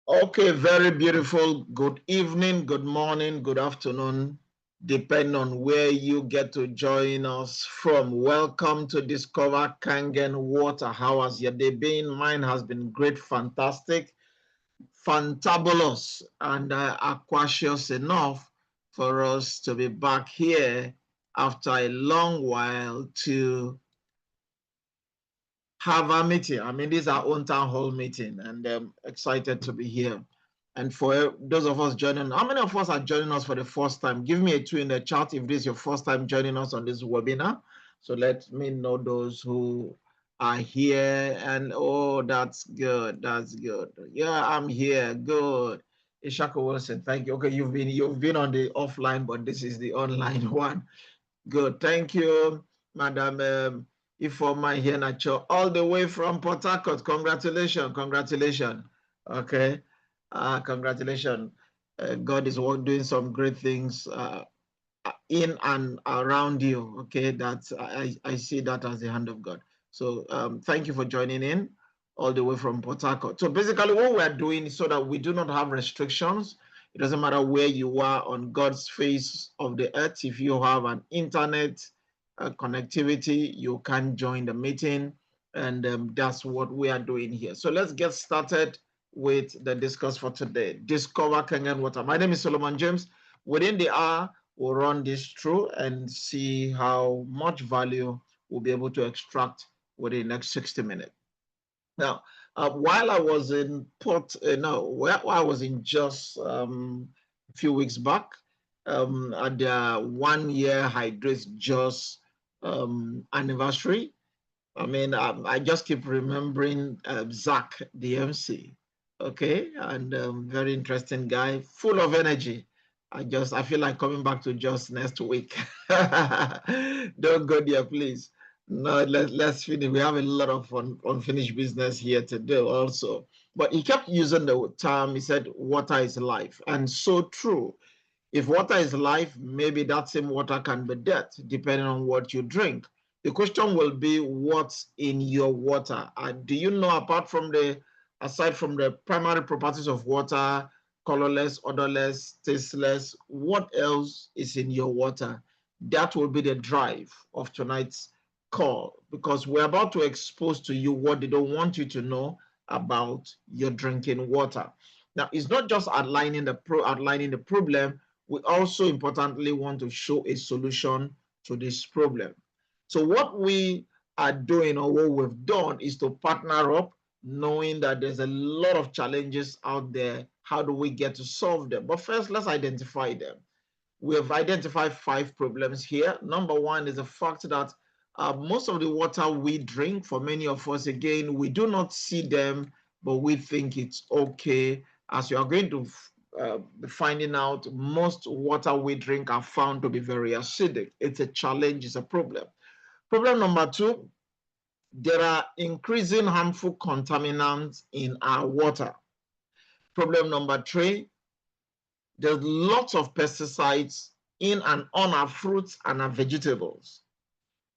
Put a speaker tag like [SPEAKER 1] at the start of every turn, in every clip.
[SPEAKER 1] Okay, very beautiful. Good evening, good morning, good afternoon, depending on where you get to join us from. Welcome to Discover Kangen Water. How has your day been? Mine has been great, fantastic, fantabulous, and aquacious enough for us to be back here after a long while to have a meeting. I mean, this is our own town hall meeting, and I'm excited to be here. And for those of us joining, how many of us are joining us for the first time? Give me a two in the chat if this is your first time joining us on this webinar. So let me know those who are here. And oh, that's good. That's good. Yeah, I'm here. Good. Ishaka Wilson, thank you. Okay, you've been on the offline, but this is the online one. Good. Thank you, Madam Ifoma Hienacho, all the way from Port Harcourt. Congratulations. Congratulations. Okay. Congratulations. God is doing some great things in and around you. Okay. That's I see that as the hand of God. So thank you for joining in all the way from Port Harcourt. So basically what we're doing is so that we do not have restrictions. It doesn't matter where you are on God's face of the earth. If you have an internet connectivity, you can join the meeting. And that's what we are doing here. So let's get started with the discuss for today. Discover Kangen Water. My name is Solomon James. Within the hour, we'll run this through and see how much value we'll be able to extract within the next 60 minutes. Now, while I was in Port, no, while I was in Jos a few weeks back at the 1 year Hydrates Jos anniversary, I mean, I just keep remembering Zach, the MC, okay, and very interesting guy, full of energy. I feel like coming back to Jos next week. Don't go there, please. No, let's finish. We have a lot of unfinished business here to do also. But he kept using the term, he said, water is life. And so true. If water is life, maybe that same water can be death, depending on what you drink. The question will be what's in your water. Do you know, aside from the primary properties of water, colorless, odorless, tasteless, what else is in your water? That will be the drive of tonight's call, because we're about to expose to you what they don't want you to know about your drinking water. Now, it's not just outlining the problem. We also importantly want to show a solution to this problem. So what we are doing, or what we've done, is to partner up, knowing that there's a lot of challenges out there. How do we get to solve them? But first, let's identify them. We have identified 5 problems here. Number one is the fact that most of the water we drink, for many of us, again, we do not see them, but we think it's okay. As you are going to be finding out, most water we drink are found to be very acidic. It's a challenge, it's a problem. Problem number 2, there are increasing harmful contaminants in our water. Problem number 3, there's lots of pesticides in and on our fruits and our vegetables.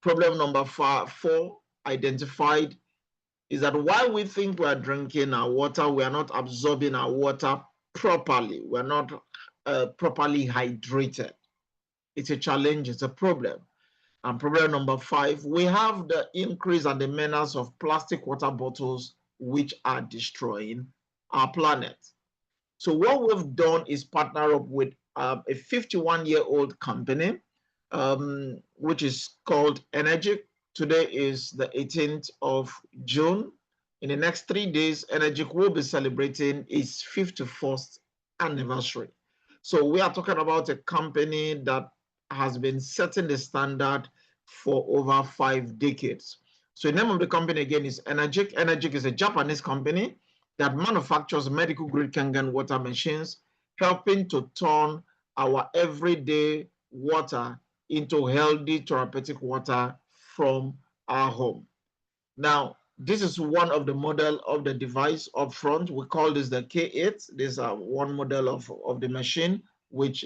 [SPEAKER 1] Problem number 4 identified is that while we think we are drinking our water, we are not absorbing our water properly. We're not properly hydrated. It's a challenge, it's a problem. And problem number 5, we have the increase and the menace of plastic water bottles, which are destroying our planet. So what we've done is partner up with a 51-year-old company, which is called Energic. Today is the 18th of June. In the next 3 days, Energic will be celebrating its 51st anniversary. So we are talking about a company that has been setting the standard for over 5 decades. So the name of the company again is Energic. Energic is a Japanese company that manufactures medical grade Kangen water machines, helping to turn our everyday water into healthy therapeutic water from our home. Now, this is one of the model of the device up front. We call this the K8. This is one model of the machine, which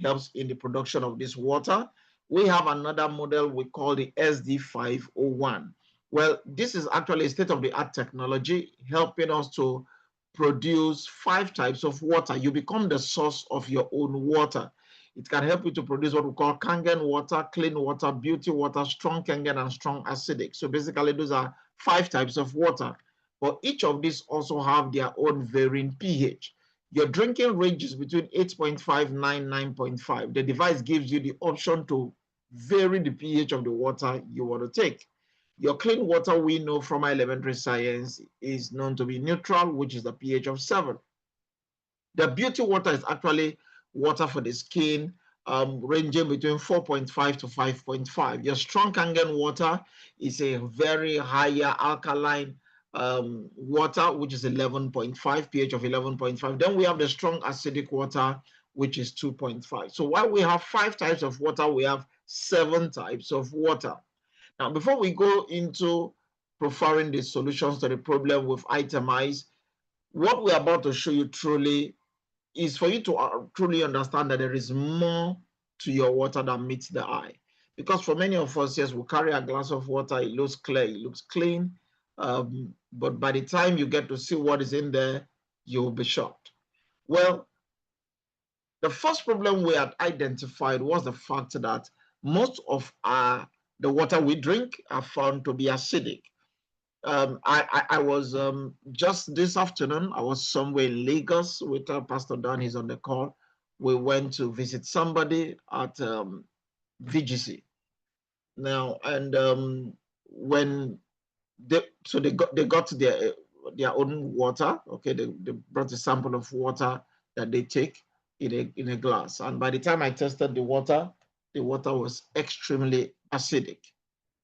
[SPEAKER 1] helps in the production of this water. We have another model we call the SD501. Well, this is actually a state-of-the-art technology helping us to produce 5 types of water. You become the source of your own water. It can help you to produce what we call Kangen water, clean water, beauty water, strong Kangen, and strong acidic. So basically, those are 5 types of water. But each of these also have their own varying pH. Your drinking range is between 8.5 and 9.5. The device gives you the option to vary the pH of the water you want to take. Your clean water, we know from elementary science, is known to be neutral, which is the pH of 7. The beauty water is actually water for the skin, ranging between 4.5 to 5.5. Your strong Kangen water is a very higher alkaline water, which is 11.5, pH of 11.5. Then we have the strong acidic water, which is 2.5. So while we have 5 types of water, we have 7 types of water. Now, before we go into preferring the solutions to the problem we've itemized, what we're about to show you truly is for you to truly understand that there is more to your water than meets the eye. Because for many of us, yes, we carry a glass of water, it looks clear, it looks clean, but by the time you get to see what is in there, you'll be shocked. Well, the first problem we had identified was the fact that most of the water we drink are found to be acidic. I was just this afternoon, I was somewhere in Lagos with Pastor Dan, he's on the call. We went to visit somebody at VGC. Now, and when they got their own water, okay, they brought a sample of water that they take in a glass. And by the time I tested the water was extremely acidic.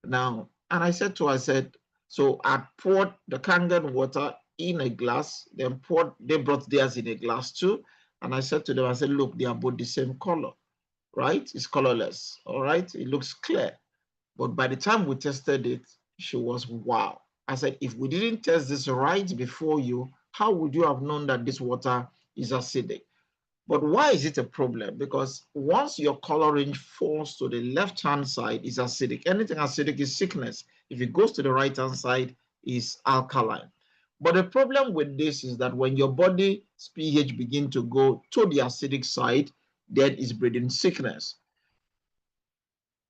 [SPEAKER 1] Now, and I said to her, I said, so I poured the Kangen water in a glass, then they brought theirs in a glass too. And I said to them, I said, look, they are both the same color, right? It's colorless, all right? It looks clear. But by the time we tested it, she was, wow. I said, if we didn't test this right before you, how would you have known that this water is acidic? But why is it a problem? Because once your color range falls to the left-hand side, is acidic. Anything acidic is sickness. If it goes to the right-hand side, is alkaline. But the problem with this is that when your body's pH begins to go to the acidic side, then it's breeding sickness.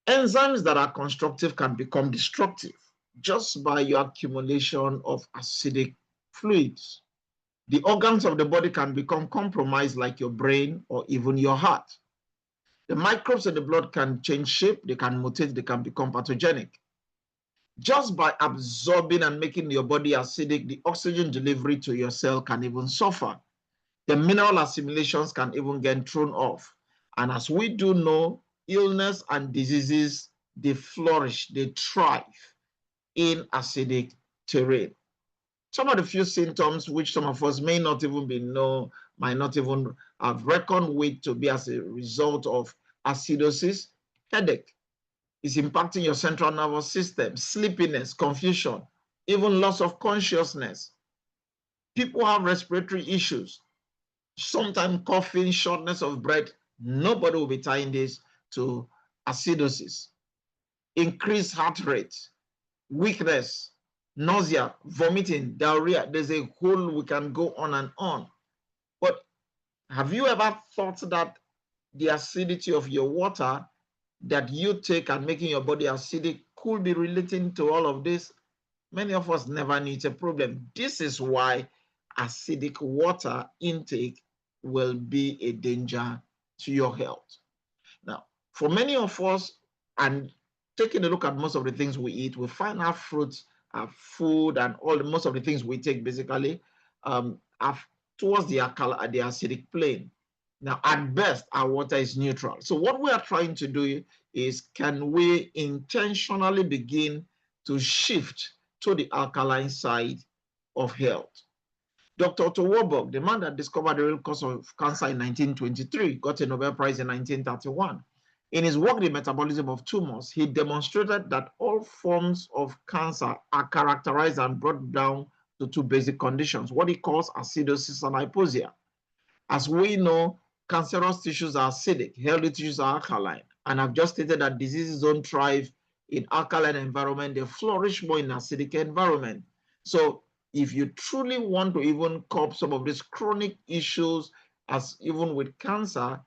[SPEAKER 1] Enzymes that are constructive can become destructive just by your accumulation of acidic fluids. The organs of the body can become compromised, like your brain or even your heart. The microbes in the blood can change shape, they can mutate, they can become pathogenic. Just by absorbing and making your body acidic, the oxygen delivery to your cell can even suffer. The mineral assimilations can even get thrown off. And as we do know, illness and diseases, they flourish, they thrive in acidic terrain. Some of the few symptoms which some of us may not even might not even have reckoned with to be as a result of acidosis: headache is impacting your central nervous system, sleepiness, confusion, even loss of consciousness. People have respiratory issues, sometimes coughing, shortness of breath. Nobody will be tying this to acidosis. Increased heart rate, weakness, nausea, vomiting, diarrhea. There's a whole, we can go on and on. But have you ever thought that the acidity of your water that you take and making your body acidic could be relating to all of this? Many of us never knew it's a problem. This is why acidic water intake will be a danger to your health. Now, for many of us, and taking a look at most of the things we eat, we find our fruits, our food, and most of the things we take basically are towards the acidic plane. Now, at best, our water is neutral. So what we are trying to do is, can we intentionally begin to shift to the alkaline side of health? Dr. Otto Warburg, the man that discovered the real cause of cancer in 1923, got a Nobel Prize in 1931. In his work, The Metabolism of Tumors, he demonstrated that all forms of cancer are characterized and brought down to 2 basic conditions, what he calls acidosis and hypoxia. As we know, cancerous tissues are acidic, healthy tissues are alkaline. And I've just stated that diseases don't thrive in alkaline environment, they flourish more in acidic environment. So if you truly want to even cope some of these chronic issues, as even with cancer,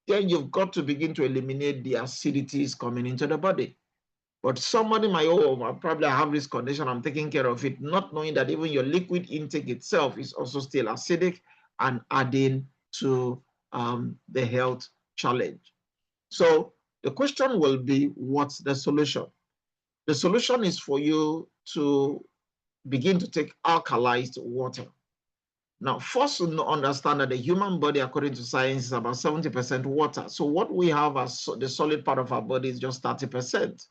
[SPEAKER 1] then you've got to begin to eliminate the acidities coming into the body. But somebody might, oh, probably I have this condition, I'm taking care of it, not knowing that even your liquid intake itself is also still acidic and adding to the health challenge. So the question will be, what's the solution? The solution is for you to begin to take alkalized water. Now, first, understand that the human body, according to science, is about 70% water. So what we have as the solid part of our body is just 30%.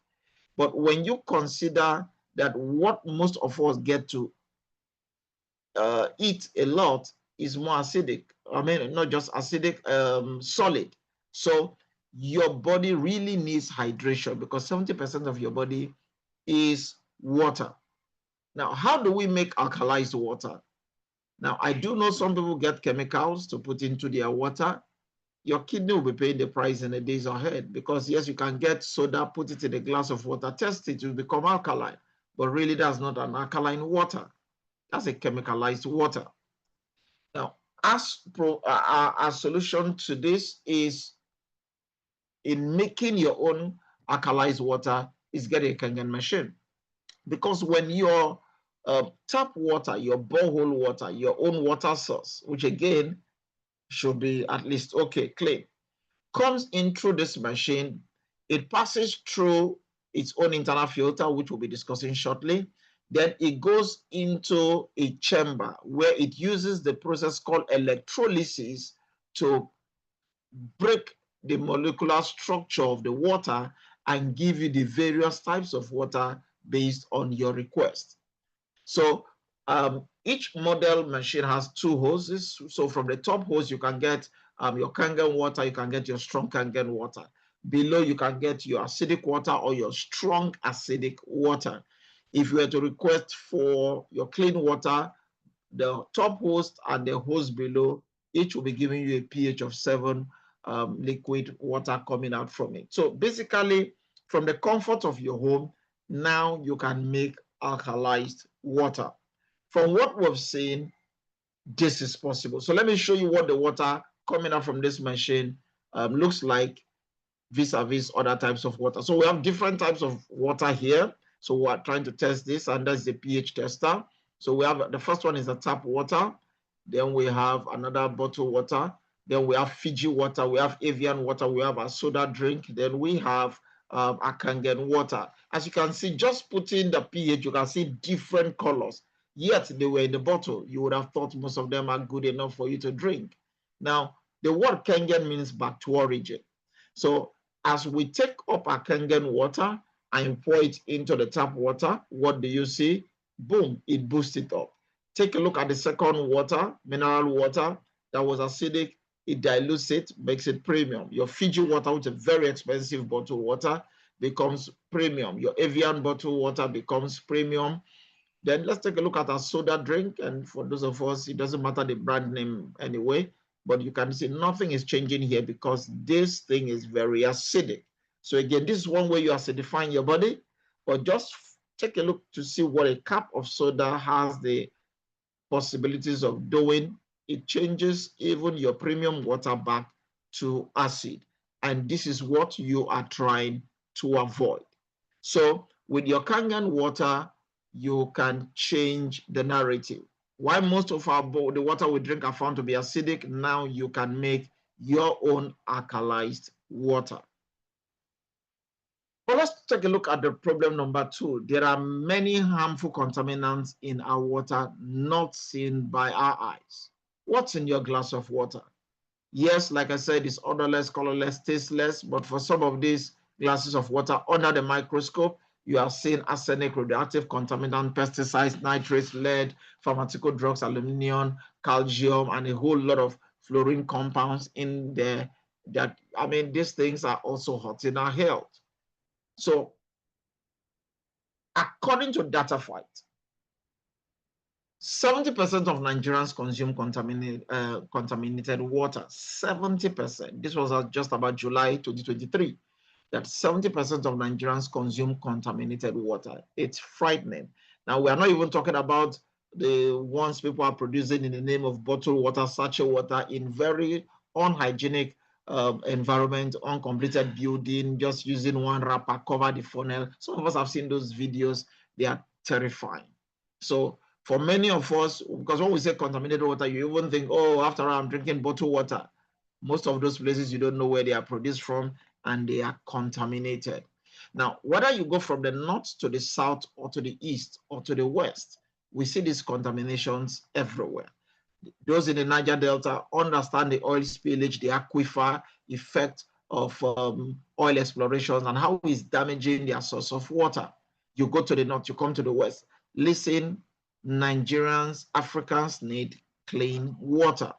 [SPEAKER 1] But when you consider that what most of us get to eat a lot is more acidic, I mean, not just acidic, solid. So your body really needs hydration because 70% of your body is water. Now, how do we make alkalized water? Now, I do know some people get chemicals to put into their water. Your kidney will be paying the price in the days ahead because, yes, you can get soda, put it in a glass of water, test it, it will become alkaline. But really, that's not an alkaline water. That's a chemicalized water. Now, our solution to this is in making your own alkalized water is getting a Kangen machine. Because when your tap water, your borehole water, your own water source, which again should be at least okay, clean, comes in through this machine, it passes through its own internal filter, which we'll be discussing shortly. Then it goes into a chamber where it uses the process called electrolysis to break the molecular structure of the water and give you the various types of water based on your request. So each model machine has two hoses. So from the top hose, you can get your Kangen water, you can get your strong Kangen water. Below, you can get your acidic water or your strong acidic water. If you were to request for your clean water, the top hose and the hose below, each will be giving you a pH of 7 liquid water coming out from it. So basically, from the comfort of your home, now you can make alkalized water. From what we've seen, this is possible. So let me show you what the water coming out from this machine looks like vis-a-vis other types of water. So we have different types of water here. So we're trying to test this, and that's the pH tester. So we have the first one is the tap water. Then we have another bottled water. Then we have Fiji water. We have Evian water. We have a soda drink. Then we have a Kangen water. As you can see, just putting the pH, you can see different colors. Yet they were in the bottle. You would have thought most of them are good enough for you to drink. Now, the word Kangen means back to origin. So as we take up our Kangen water and pour it into the tap water, what do you see? Boom, it boosts it up. Take a look at the second water, mineral water, that was acidic. It dilutes it, makes it premium. Your Fiji water, which is very expensive bottled water, becomes premium. Your Evian bottled water becomes premium. Then let's take a look at our soda drink. And for those of us, it doesn't matter the brand name anyway, but you can see nothing is changing here because this thing is very acidic. So again, this is one way you acidifying your body, but just take a look to see what a cup of soda has the possibilities of doing. It changes even your premium water back to acid. And this is what you are trying to avoid. So with your Kangen water, you can change the narrative. Why most of the water we drink are found to be acidic, now you can make your own alkalized water. But let's take a look at the problem number 2. There are many harmful contaminants in our water not seen by our eyes. What's in your glass of water? Yes, like I said, it's odorless, colorless, tasteless, but for some of these glasses of water under the microscope, you are seeing arsenic, radioactive contaminant, pesticides, nitrates, lead, pharmaceutical drugs, aluminum, calcium, and a whole lot of fluorine compounds in there that, I mean, these things are also hurting our health. So, according to DataFight, 70% of Nigerians consume contaminated water. 70%. This was just about July 2023. That 70% of Nigerians consume contaminated water. It's frightening. Now, we are not even talking about the ones people are producing in the name of bottled water, sachet water in very unhygienic environment, uncompleted building, just using one wrapper, cover the funnel. Some of us have seen those videos. They are terrifying. So for many of us, because when we say contaminated water, you even think, oh, after all, I'm drinking bottled water. Most of those places, you don't know where they are produced from, and they are contaminated. Now, whether you go from the north to the south or to the east or to the west, we see these contaminations everywhere. Those in the Niger Delta understand the oil spillage, the aquifer effect of oil explorations and how it's damaging their source of water. You go to the north, you come to the west. Listen, Nigerians, Africans need clean water.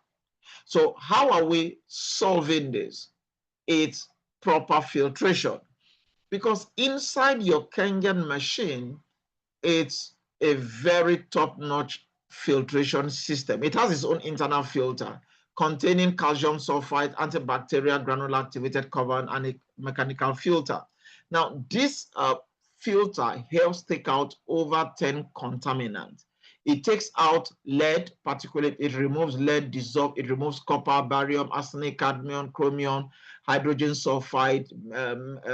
[SPEAKER 1] So how are we solving this? It's proper filtration. Because inside your Kangen machine, it's a very top-notch filtration system. It has its own internal filter containing calcium sulfide, antibacterial, granular activated carbon, and a mechanical filter. Now, this filter helps take out over 10 contaminants. It takes out lead, particulate, it removes lead dissolved, it removes copper, barium, arsenic, cadmium, chromium, hydrogen sulfide,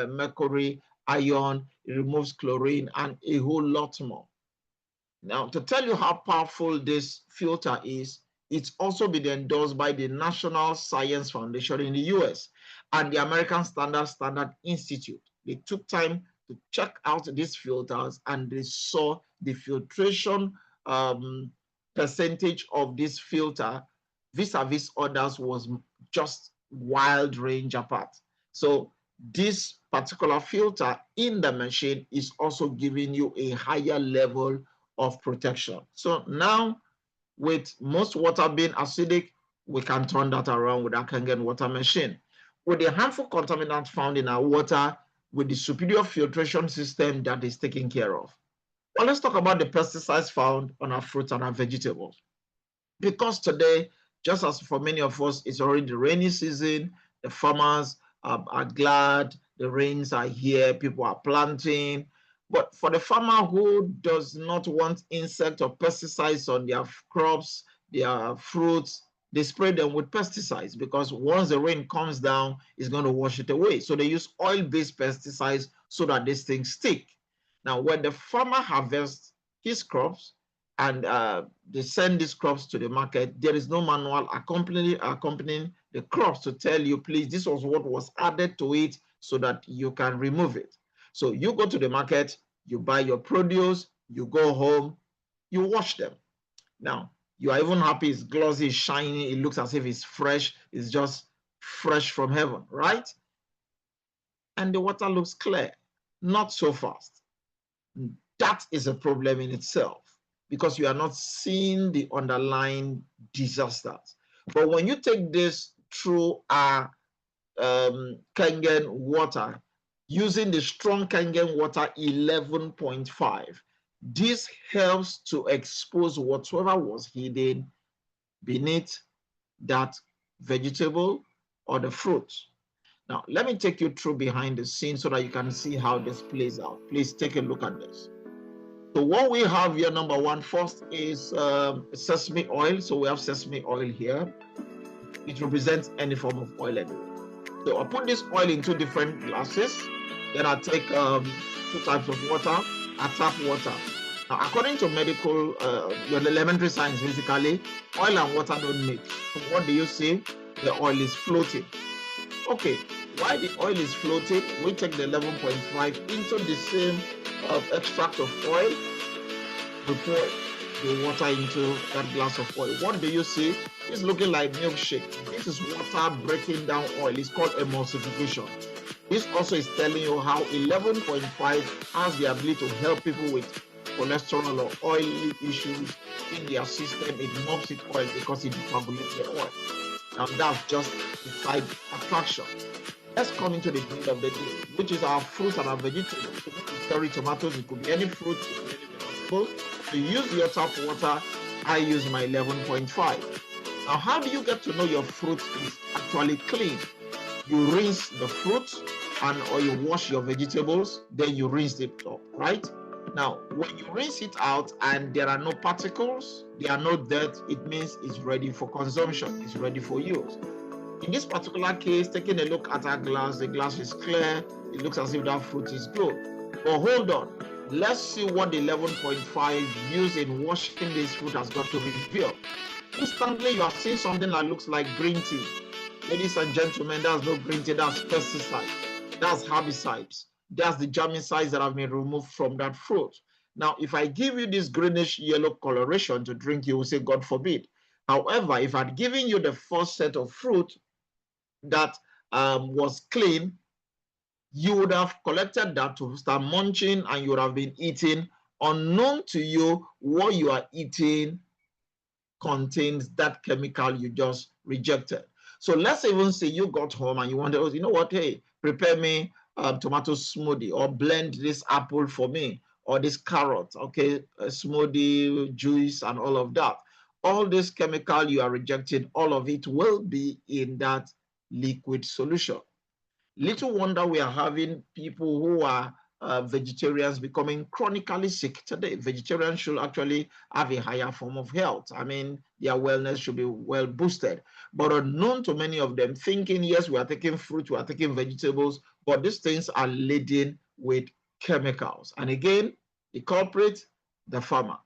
[SPEAKER 1] mercury, iron, it removes chlorine, and a whole lot more. Now, to tell you how powerful this filter is, it's also been endorsed by the National Science Foundation in the US and the American Standard Institute. They took time to check out these filters, and they saw the filtration percentage of this filter vis-a-vis others was just wild range apart. So this particular filter in the machine is also giving you a higher level of protection. So now, with most water being acidic, we can turn that around with our Kangen water machine. With the harmful contaminants found in our water, with the superior filtration system that is taken care of. Well, let's talk about the pesticides found on our fruits and our vegetables. Because today, just as for many of us, it's already the rainy season, the farmers are glad the rains are here, people are planting. But for the farmer who does not want insect or pesticides on their crops, their fruits, they spray them with pesticides, because once the rain comes down, it's going to wash it away. So they use oil-based pesticides so that these things stick. Now, when the farmer harvests his crops and they send these crops to the market, there is no manual accompanying the crops to tell you, please, this was what was added to it so that you can remove it. So you go to the market, you buy your produce, you go home, you wash them. Now, you are even happy it's glossy, it's shiny, it looks as if it's fresh, it's just fresh from heaven, right? And the water looks clear, not so fast. That is a problem in itself, because you are not seeing the underlying disasters. But when you take this through our Kangen water, using the strong Kangen water 11.5, this helps to expose whatsoever was hidden beneath that vegetable or the fruit. Now, let me take you through behind the scenes so that you can see how this plays out. Please take a look at this. So what we have here, number one, first is sesame oil. So we have sesame oil here. It represents any form of oil anyway. So I put this oil in two different glasses. Then I take two types of water. I tap water. Now, according to medical, your elementary science, basically, oil and water don't mix. So what do you see? The oil is floating. Okay, while the oil is floating, we take the 11.5 into the same extract of oil. We pour the water into that glass of oil. What do you see? It's looking like milkshake. This is water breaking down oil. It's called emulsification. This also is telling you how 11.5 has the ability to help people with cholesterol or oily issues in their system. It mobs it oil because it decoagulates the oil. Now that's just the side attraction. Let's come into the meat of the day, which is our fruits and our vegetables. So this is cherry tomatoes. It could be any fruit, it could be any vegetable. To use your tap water, I use my 11.5. Now, how do you get to know your fruit is actually clean? You rinse the fruit or you wash your vegetables, then you rinse it up, right? Now, when you rinse it out and there are no particles, there are no dirt, it means it's ready for consumption, it's ready for use. In this particular case, taking a look at our glass, the glass is clear, it looks as if that fruit is good. But hold on, let's see what the 11.5 used in washing this fruit has got to reveal. Instantly, you are seeing something that looks like green tea. Ladies and gentlemen, that's no green tea, that's pesticide, that's herbicides, that's the germicides that have been removed from that fruit. Now, if I give you this greenish yellow coloration to drink, you will say, God forbid. However, if I'd given you the first set of fruit that was clean, you would have collected that to start munching and you would have been eating. Unknown to you, what you are eating contains that chemical you just rejected. So let's even say you got home and you wanted, oh, you know what, hey, prepare me tomato smoothie, or blend this apple for me, or this carrot, okay, a smoothie, juice, and all of that. All this chemical you are rejecting, all of it will be in that liquid solution. Little wonder we are having people who are vegetarians becoming chronically sick today. Vegetarians should actually have a higher form of health. I mean, their wellness should be well boosted. But unknown to many of them, thinking, yes, we are taking fruit, we are taking vegetables, but these things are laden with chemicals. And again, the culprit, the farmer.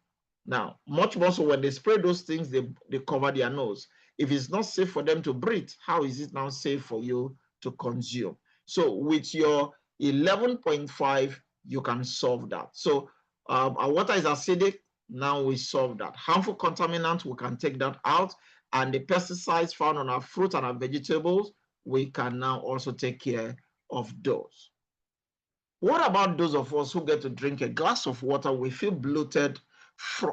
[SPEAKER 1] Now, much more so when they spray those things, they cover their nose. If it's not safe for them to breathe, how is it now safe for you to consume? So with your 11.5, you can solve that. So our water is acidic. Now we solve that. Harmful contaminants, we can take that out. And the pesticides found on our fruit and our vegetables, we can now also take care of those. What about those of us who get to drink a glass of water, we feel bloated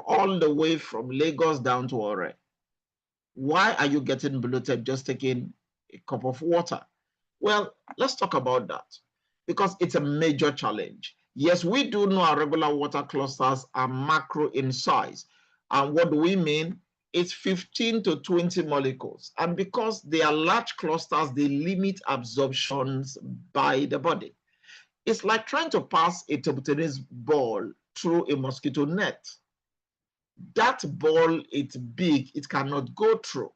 [SPEAKER 1] all the way from Lagos down to Ore? Why are you getting bloated just taking a cup of water? Well, let's talk about that, because it's a major challenge. Yes, we do know our regular water clusters are macro in size. And what do we mean? It's 15 to 20 molecules. And because they are large clusters, they limit absorptions by the body. It's like trying to pass a table tennis ball through a mosquito net. That ball, it's big, it cannot go through.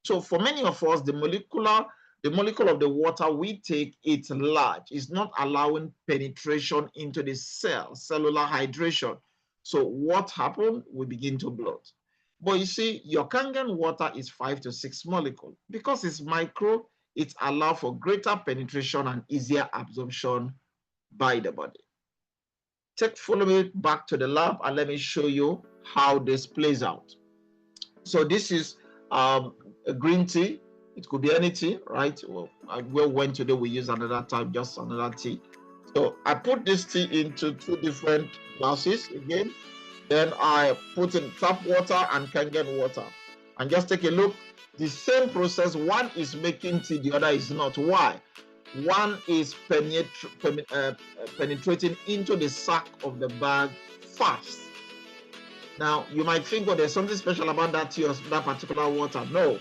[SPEAKER 1] So for many of us, the molecule of the water we take, it's large. It's not allowing penetration into the cell, cellular hydration. So what happened? We begin to bloat. But you see, your Kangen water is 5 to 6 molecules. Because it's micro, it allows for greater penetration and easier absorption by the body. Follow me back to the lab and let me show you how this plays out. So this is a green tea. It could be any tea, right? Well, we went today, we use another type, just another tea. So I put this tea into 2 different glasses again. Then I put in tap water and Kangen water. And just take a look. The same process, one is making tea, the other is not. Why? One is penetrating into the sac of the bag fast. Now, you might think, well, there's something special about that tea or that particular water. No.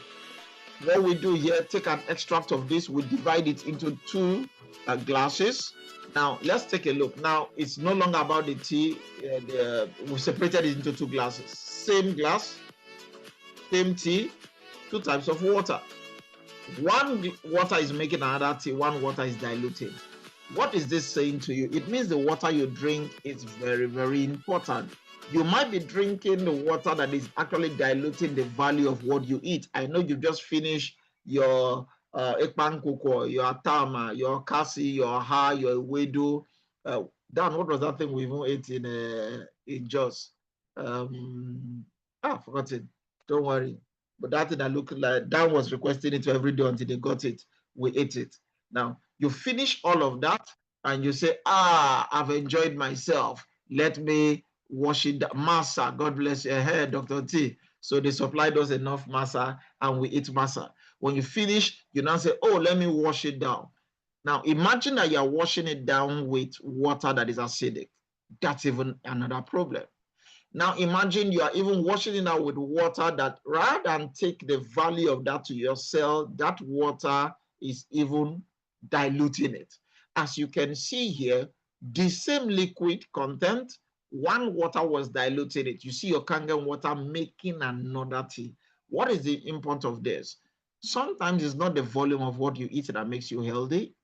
[SPEAKER 1] What we do here, take an extract of this, we divide it into 2 glasses. Now, let's take a look. Now, it's no longer about the tea. We separated it into 2 glasses. Same glass, same tea, 2 types of water. One water is making another tea, one water is diluting. What is this saying to you? It means the water you drink is very, very important. You might be drinking the water that is actually diluting the value of what you eat. I know you just finished your ekpankukwo, your tama, your kasi, your ha, your wedu. Dan, what was that thing we even ate in Jos? I forgot it. Don't worry. But that thing that looked like Dan was requesting it every day until they got it. We ate it. Now, you finish all of that and you say, I've enjoyed myself. Let me wash it down. Masa, God bless your hair, Dr. T. So they supplied us enough masa and we eat masa. When you finish, you now say, let me wash it down. Now, imagine that you're washing it down with water that is acidic. That's even another problem. Now imagine you are even washing it out with water that, rather than take the value of that to your cell, that water is even diluting it. As you can see here, the same liquid content, One water was diluting it. You see your Kangen water making another tea. What is the importance of this? Sometimes it's not the volume of what you eat that makes you healthy.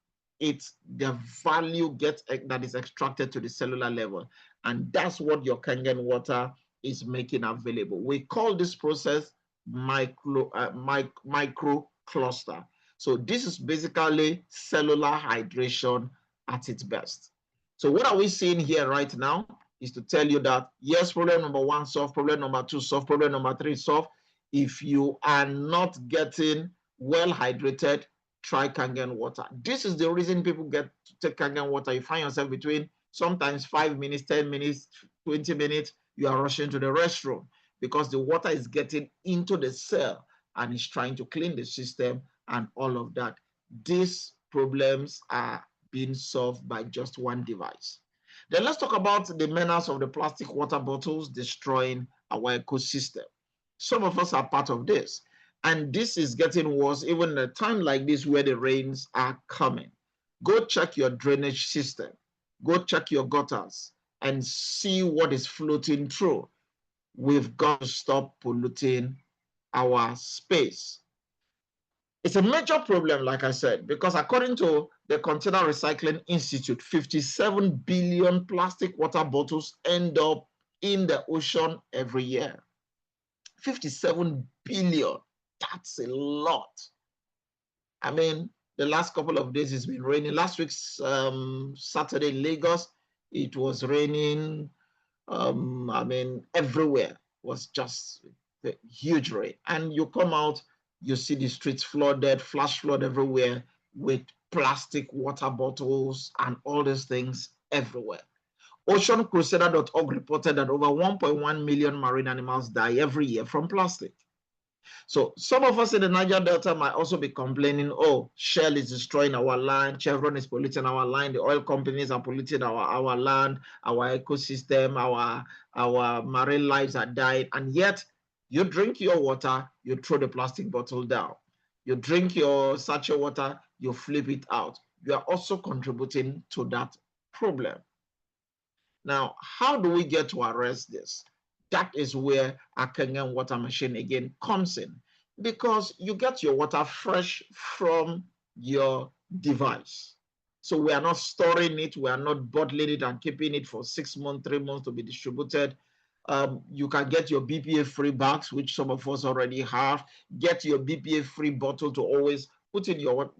[SPEAKER 1] It's the value that is extracted to the cellular level. And that's what your Kangen water is making available. We call this process micro cluster. So this is basically cellular hydration at its best. So what are we seeing here right now is to tell you that, yes, problem number one solved, problem number two solved, problem number three solved. If you are not getting well hydrated, try Kangen water. This is the reason people get to take Kangen water. You find yourself between sometimes 5 minutes, 10 minutes, 20 minutes, you are rushing to the restroom because the water is getting into the cell and is trying to clean the system and all of that. These problems are being solved by just one device. Then let's talk about the menace of the plastic water bottles destroying our ecosystem. Some of us are part of this. And this is getting worse even in a time like this where the rains are coming. Go check your drainage system. Go check your gutters and see what is floating through. We've got to stop polluting our space. It's a major problem, like I said, because according to the Container Recycling Institute, 57 billion plastic water bottles end up in the ocean every year. 57 billion. That's a lot. I mean, the last couple of days it's been raining. Last week's Saturday in Lagos, it was raining. I mean, everywhere it was just a huge rain. And you come out, you see the streets flooded, flash flood everywhere with plastic water bottles and all these things everywhere. OceanCrusader.org reported that over 1.1 million marine animals die every year from plastic. So some of us in the Niger Delta might also be complaining, oh, Shell is destroying our land, Chevron is polluting our land, the oil companies are polluting our land, our ecosystem, our marine lives are dying, and yet you drink your water, you throw the plastic bottle down. You drink your sachet water, you flip it out. You are also contributing to that problem. Now, how do we get to arrest this? That is where a Kangen water machine again comes in, because you get your water fresh from your device. So we are not storing it, we are not bottling it and keeping it for 6 months, 3 months to be distributed. You can get your BPA-free bags, which some of us already have. Get your BPA-free bottle to always put in your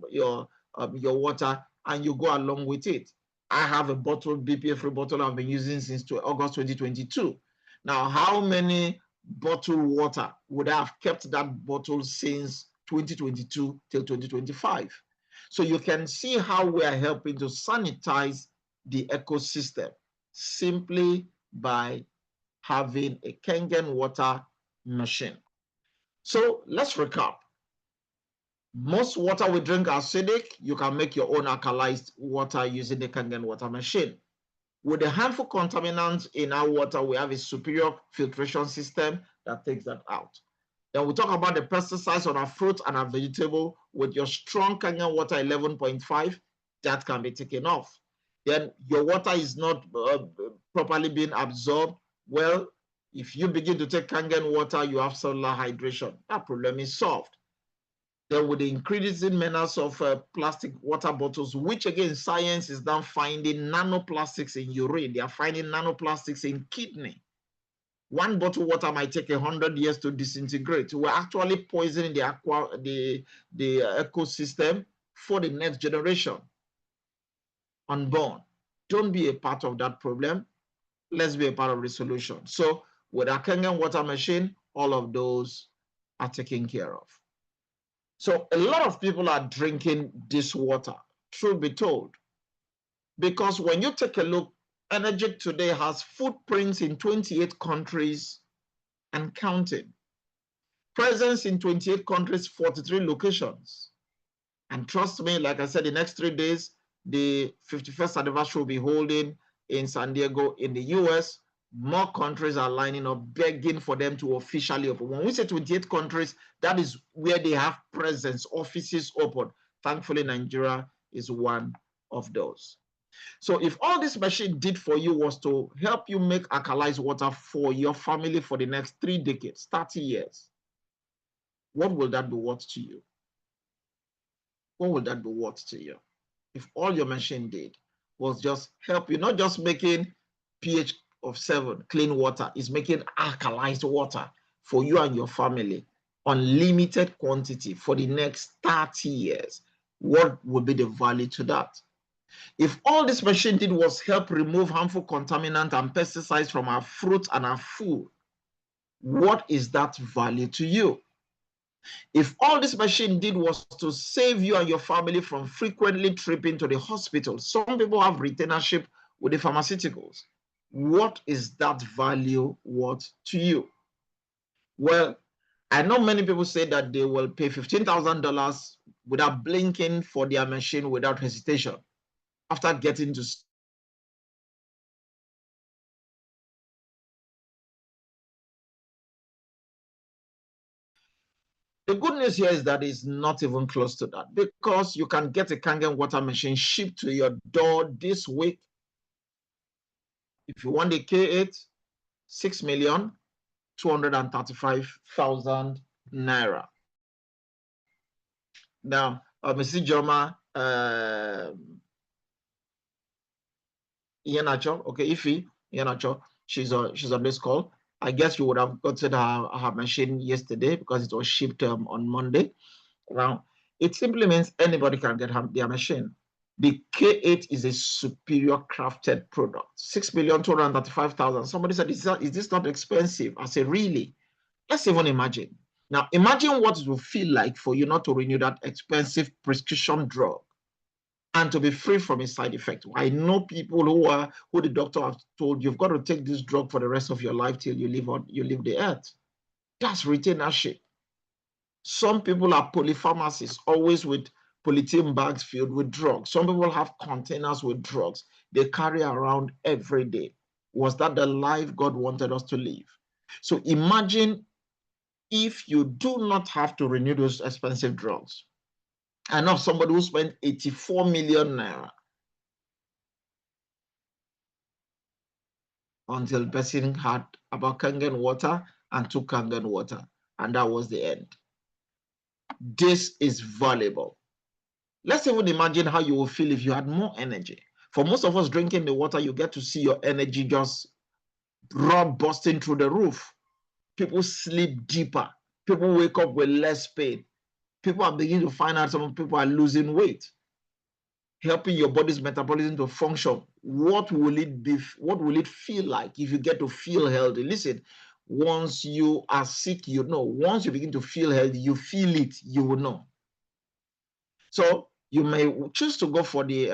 [SPEAKER 1] water, and you go along with it. I have a BPA-free bottle I've been using since August 2022. Now, how many bottled water would I have kept that bottle since 2022 till 2025? So you can see how we are helping to sanitize the ecosystem simply by having a Kangen water machine. So let's recap. Most water we drink are acidic. You can make your own alkalized water using the Kangen water machine. With the harmful contaminants in our water, we have a superior filtration system that takes that out. Then we talk about the pesticides on our fruit and our vegetable. With your strong Kangen water 11.5, that can be taken off. Then your water is not properly being absorbed. Well, if you begin to take Kangen water, you have cellular hydration. That problem is solved. Then with the increasing menace of plastic water bottles, which again, science is now finding nanoplastics in urine. They are finding nanoplastics in kidney. One bottle of water might take 100 years to disintegrate. We're actually poisoning the ecosystem for the next generation unborn. Don't be a part of that problem. Let's be a part of the solution. So with our Kangen water machine, all of those are taken care of. So a lot of people are drinking this water, truth be told, because when you take a look, Energic today has footprints in 28 countries and counting. Presence in 28 countries, 43 locations. And trust me, like I said, the next 3 days, the 51st anniversary will be holding in San Diego in the US. More countries are lining up, begging for them to officially open. When we say 28 countries, that is where they have presence, offices open. Thankfully, Nigeria is one of those. So if all this machine did for you was to help you make alkalized water for your family for the next 3 decades, 30 years, what will that be worth to you? What will that be worth to you? If all your machine did was just help you, not just making pH of 7 clean water, is making alkalized water for you and your family, unlimited quantity for the next 30 years, what would be the value to that? If all this machine did was help remove harmful contaminants and pesticides from our fruit and our food, what is that value to you? If all this machine did was to save you and your family from frequently tripping to the hospital, some people have retainership with the pharmaceuticals. What is that value worth to you? Well, I know many people say that they will pay $15,000 without blinking for their machine without hesitation after getting to the good news here is that it's not even close to that, because you can get a Kangen water machine shipped to your door this week. If you want a K8, 6,235,000 naira. Now, Mrs. Joma, Iheanacho, okay, Ife, Iheanacho, she's on this call. I guess you would have gotten her machine yesterday because it was shipped on Monday. Now, it simply means anybody can get their machine. The K8 is a superior crafted product. 6,235,000. Somebody said, is this not expensive? I said, really? Let's even imagine. Now, imagine what it will feel like for you not to renew that expensive prescription drug and to be free from its side effect. I know people who the doctor has told you've got to take this drug for the rest of your life till you leave the earth. That's retainership. Some people are polypharmacists, always with polythene bags filled with drugs. Some people have containers with drugs they carry around every day. Was that the life God wanted us to live? So imagine if you do not have to renew those expensive drugs. I know somebody who spent 84 million naira until the person had about Kangen water and took Kangen water, and that was the end. This is valuable. Let's even imagine how you will feel if you had more energy. For most of us drinking the water, you get to see your energy just busting through the roof. People sleep deeper. People wake up with less pain. People are beginning to find out some people are losing weight, helping your body's metabolism to function. What will it be? What will it feel like if you get to feel healthy? Listen, once you are sick, you know. Once you begin to feel healthy, you feel it, you will know. So you may choose to go for the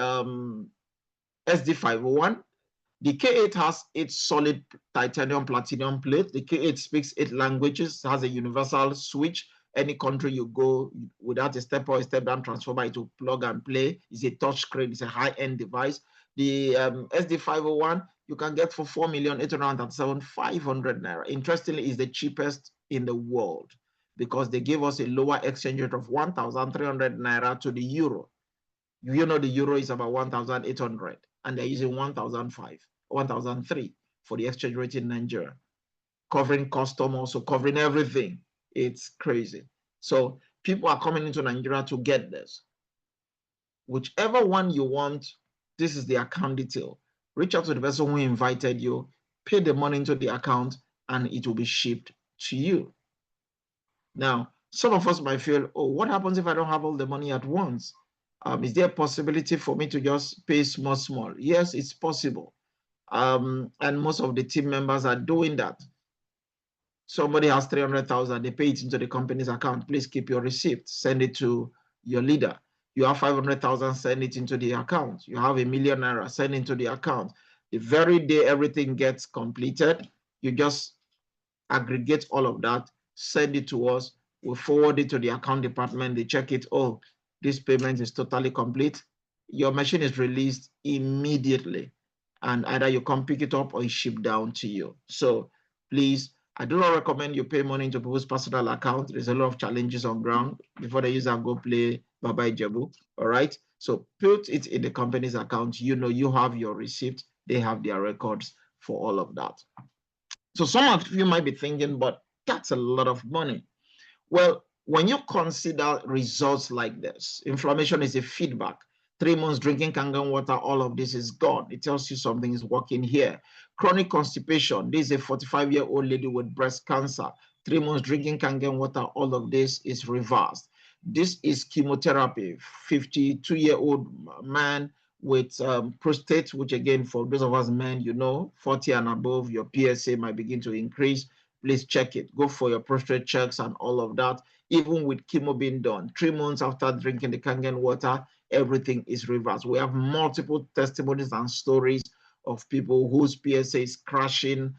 [SPEAKER 1] SD501. The K8 has 8 solid titanium platinum plate. The K8 speaks 8 languages, has a universal switch. Any country you go without a step or a step down transformer, it will plug and play. It's a touch screen, it's a high-end device. The SD501 you can get for 4,837,500 naira. Interestingly, is the cheapest in the world because they gave us a lower exchange rate of 1,300 naira to the euro. You know the euro is about 1,800 and they're using 1,005, 1,003 for the exchange rate in Nigeria, covering custom, also covering everything. It's crazy. So people are coming into Nigeria to get this. Whichever one you want, this is the account detail. Reach out to the person who invited you, pay the money into the account, and it will be shipped to you. Now, some of us might feel, oh, what happens if I don't have all the money at once? Is there a possibility for me to just pay small? Yes, it's possible. And most of the team members are doing that. Somebody has 300,000, they pay it into the company's account. Please keep your receipt, send it to your leader. You have 500,000, send it into the account. You have $1 million naira, send it into the account. The very day everything gets completed, you just aggregate all of that, send it to us, we'll forward it to the account department, they check it, oh, this payment is totally complete. Your machine is released immediately, and either you come pick it up or it's shipped down to you. So please, I do not recommend you pay money into people's personal account. There's a lot of challenges on ground before the user go play Baba Ijebu. All right. So put it in the company's account. You know, you have your receipt. They have their records for all of that. So some of you might be thinking, but that's a lot of money. Well, when you consider results like this, inflammation is a feedback. 3 months drinking Kangen water, all of this is gone. It tells you something is working here. Chronic constipation, this is a 45-year-old lady with breast cancer. 3 months drinking Kangen water, all of this is reversed. This is chemotherapy. 52-year-old man with prostate, which again, for those of us men, you know, 40 and above, your PSA might begin to increase. Please check it. Go for your prostate checks and all of that. Even with chemo being done, 3 months after drinking the Kangen water, everything is reversed. We have multiple testimonies and stories of people whose PSA is crashing,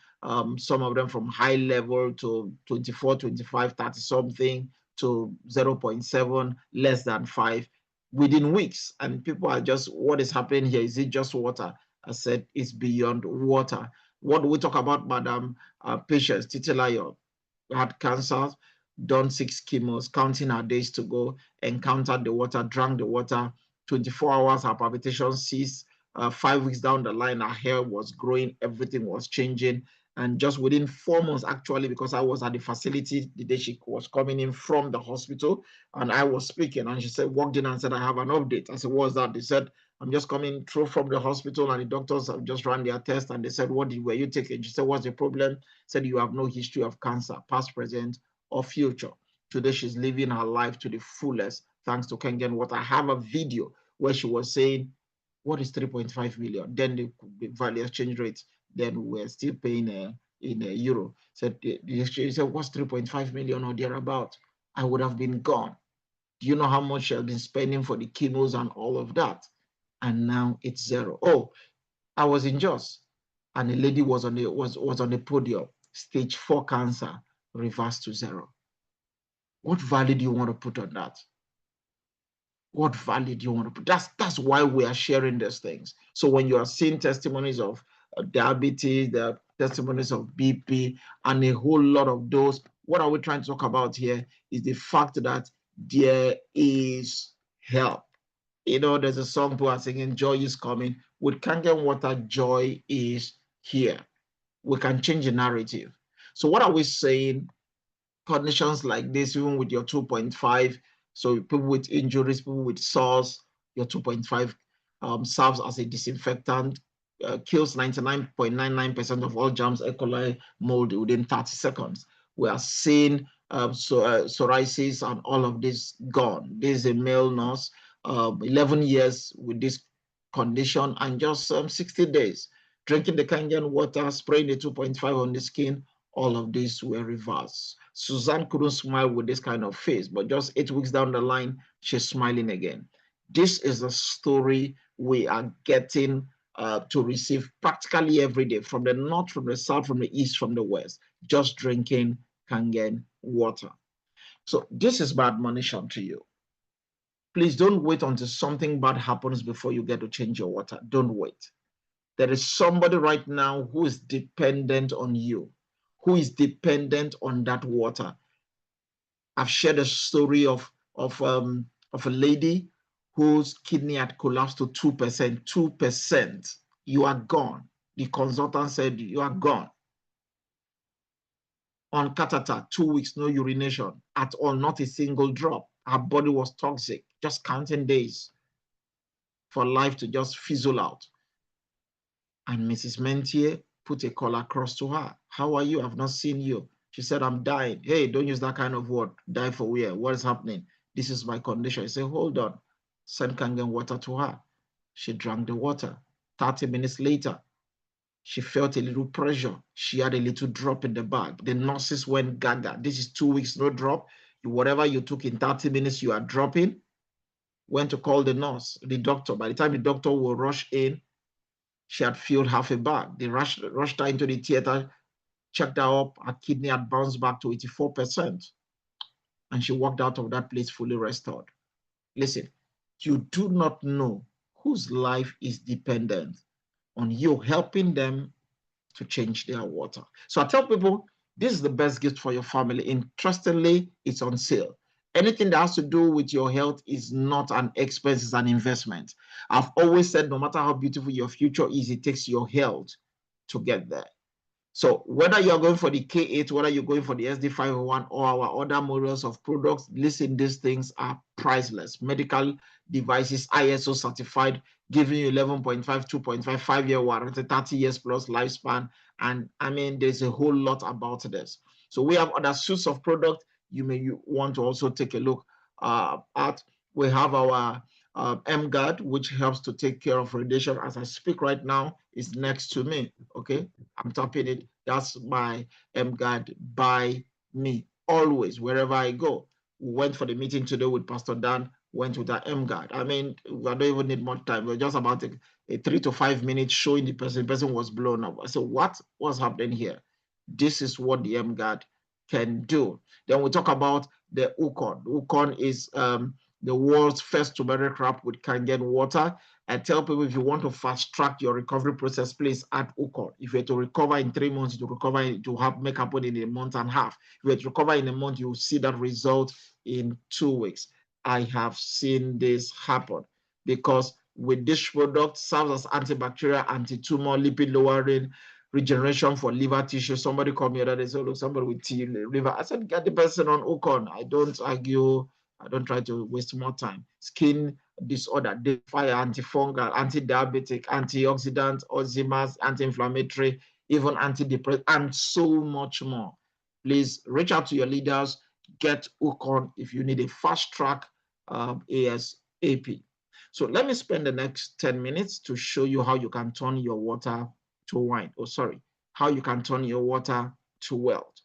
[SPEAKER 1] some of them from high level to 24, 25, 30 something to 0.7, less than 5 within weeks. And people are just, what is happening here? Is it just water? I said, it's beyond water. What do we talk about, Madam Patience Titilayo? Had cancer, done 6 chemos, counting her days to go, encountered the water, drank the water, 24 hours, her palpitation ceased. 5 weeks down the line, her hair was growing, everything was changing. And just within 4 months, actually, because I was at the facility the day she was coming in from the hospital, and I was speaking, and she said, walked in and said, I have an update. I said, what's that? They said, I'm just coming through from the hospital, and the doctors have just run their test, and they said, what were you taking? She said, what's the problem? Said, you have no history of cancer, past, present, or future. Today, she's living her life to the fullest, thanks to Kangen water. I have a video where she was saying, what is 3.5 million? Then the value exchange rate, then we're still paying in a euro. Said the exchange said, what's 3.5 million or thereabout? I would have been gone. Do you know how much she has been spending for the chemos and all of that? And now it's zero. Oh, I was in Jos, and a lady was on the podium, stage 4 cancer, reversed to 0. What value do you want to put on that? What value do you want to put? That's why we are sharing these things. So when you are seeing testimonies of diabetes, the testimonies of BP, and a whole lot of those, what are we trying to talk about here is the fact that there is help. You know, there's a song people are singing, joy is coming. With Kangen water, joy is here. We can change the narrative. So what are we saying? Conditions like this, even with your 2.5, so people with injuries, people with sores, your 2.5 serves as a disinfectant, kills 99.99% of all germs, E. coli, mold within 30 seconds. We are seeing psoriasis and all of this gone. This is a male nurse, 11 years with this condition, and just 60 days. Drinking the Kangen water, spraying the 2.5 on the skin, all of this were reversed. Suzanne couldn't smile with this kind of face, but just 8 weeks down the line, she's smiling again. This is a story we are getting to receive practically every day, from the north, from the south, from the east, from the west, just drinking Kangen water. So this is my admonition to you. Please don't wait until something bad happens before you get to change your water. Don't wait. There is somebody right now who is dependent on you, who is dependent on that water. I've shared a story of a lady whose kidney had collapsed to 2%. 2%. You are gone. The consultant said you are gone. On catheter, 2 weeks, no urination at all, not a single drop. Her body was toxic, just counting days for life to just fizzle out. And Mrs. Mentier put a call across to her. How are you? I've not seen you. She said, I'm dying. Hey, don't use that kind of word. Die for where? What is happening? This is my condition. I said, hold on. Send Kangen water to her. She drank the water. 30 minutes later, she felt a little pressure. She had a little drop in the bag. The nurses went gaga. This is 2 weeks, no drop. Whatever you took in 30 minutes, you are dropping. Went to call the nurse, the doctor. By the time the doctor will rush in, she had filled half a bag. They rushed her into the theater, checked her up. Her kidney had bounced back to 84%. And she walked out of that place fully restored. Listen, you do not know whose life is dependent on you helping them to change their water. So I tell people, this is the best gift for your family. Interestingly, it's on sale. Anything that has to do with your health is not an expense, it's an investment. I've always said, no matter how beautiful your future is, it takes your health to get there. So whether you're going for the K8, whether you're going for the SD501 or our other models of products, listen, these things are priceless. Medical devices, ISO certified, giving you 11.5, 2.5, 5-year warranty, 30 years plus lifespan. And I mean, there's a whole lot about this. So we have other suits of product you may want to also take a look at. We have our M-Guard, which helps to take care of radiation. As I speak right now, is next to me, okay? I'm tapping it. That's my M-Guard by me, always, wherever I go. We went for the meeting today with Pastor Dan, went with our M-Guard. I mean, I don't even need much time. We're just about a 3 to 5 minutes showing the person. The person was blown up. I said, what's happening here? This is what the M-Guard can do. Then we talk about the Ukon. Ukon is the world's first turmeric wrap with Kangen water. I tell people, if you want to fast track your recovery process, please add Ukon. If you're to recover in 3 months, to recover to make happen in a month and a half. If you're to recover in a month, you'll see that result in 2 weeks. I have seen this happen because with this product, serves as antibacterial, anti-tumor, lipid lowering, regeneration for liver tissue. Somebody called me the other day, so look, somebody with T liver. I said, get the person on Ukon. I don't argue. I don't try to waste more time. Skin disorder, fire, antifungal, anti-diabetic, antioxidant, Alzheimer's, anti-inflammatory, even antidepressant, and so much more. Please reach out to your leaders. Get Ukon if you need a fast track ASAP. So let me spend the next 10 minutes to show you how you can turn your water to wine. How you can turn your water to wealth.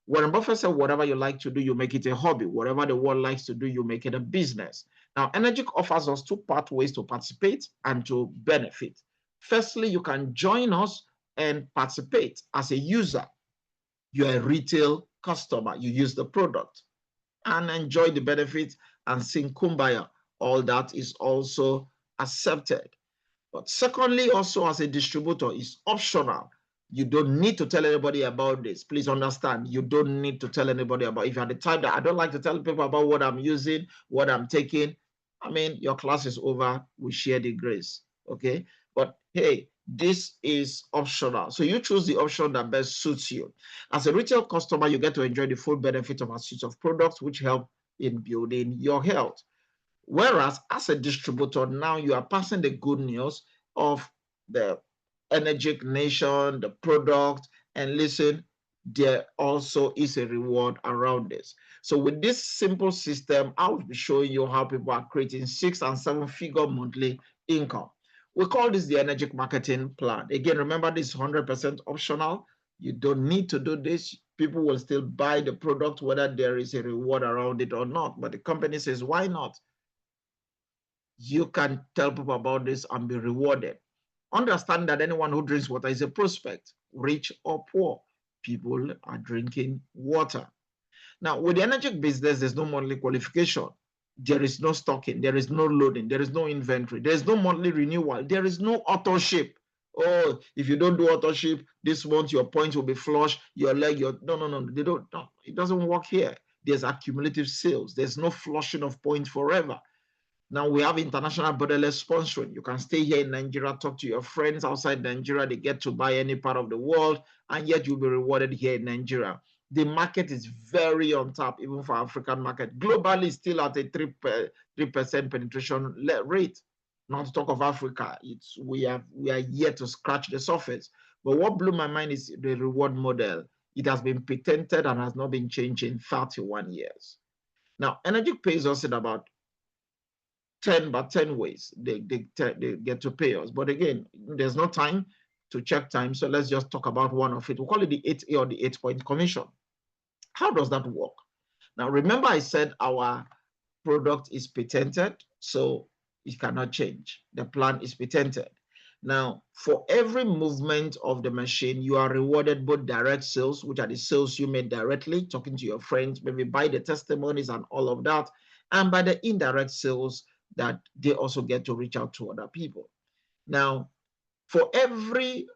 [SPEAKER 1] Warren Buffett said, whatever you like to do, you make it a hobby. Whatever the world likes to do, you make it a business. Now, Energic offers us two pathways to participate and to benefit. Firstly, you can join us and participate as a user. You're a retail customer. You use the product and enjoy the benefits and sing Kumbaya. All that is also accepted. But secondly, also as a distributor, is optional. You don't need to tell anybody about this. Please understand, you don't need to tell anybody about it. If you're the type that I don't like to tell people about what I'm using, what I'm taking, I mean, your class is over. We share the grace, okay? But hey, this is optional. So you choose the option that best suits you. As a retail customer, you get to enjoy the full benefit of our suite of products, which help in building your health. Whereas as a distributor, now you are passing the good news of the Energic Nation, the product, and listen, there also is a reward around this. So with this simple system, I will be showing you how people are creating 6 and 7 figure monthly income. We call this the Energic Marketing Plan. Again, remember, this is 100% optional. You don't need to do this. People will still buy the product whether there is a reward around it or not. But the company says, why not? You can tell people about this and be rewarded. Understand that anyone who drinks water is a prospect, rich or poor. People are drinking water. Now, with the energy business, there's no monthly qualification. There is no stocking. There is no loading. There is no inventory. There is no monthly renewal. There is no auto ship. Oh, if you don't do auto ship this month, your points will be flush. Your leg, no. They don't. No, it doesn't work here. There's accumulative sales. There's no flushing of points forever. Now we have international borderless sponsoring. You can stay here in Nigeria, talk to your friends outside Nigeria. They get to buy any part of the world, and yet you'll be rewarded here in Nigeria. The market is very on top, even for African market. Globally, still at a 3% penetration rate. Not to talk of Africa. We are yet to scratch the surface. But what blew my mind is the reward model. It has been patented and has not been changed in 31 years. Now, Energic pays us in about 10 ways they get to pay us. But again, there's no time to check time. So let's just talk about one of it. We call it the 8A or the 8-point commission. How does that work? Now, remember I said our product is patented, so it cannot change. The plan is patented. Now, for every movement of the machine, you are rewarded both direct sales, which are the sales you made directly, talking to your friends, maybe buy the testimonies and all of that, and by the indirect sales that they also get to reach out to other people. Now, for every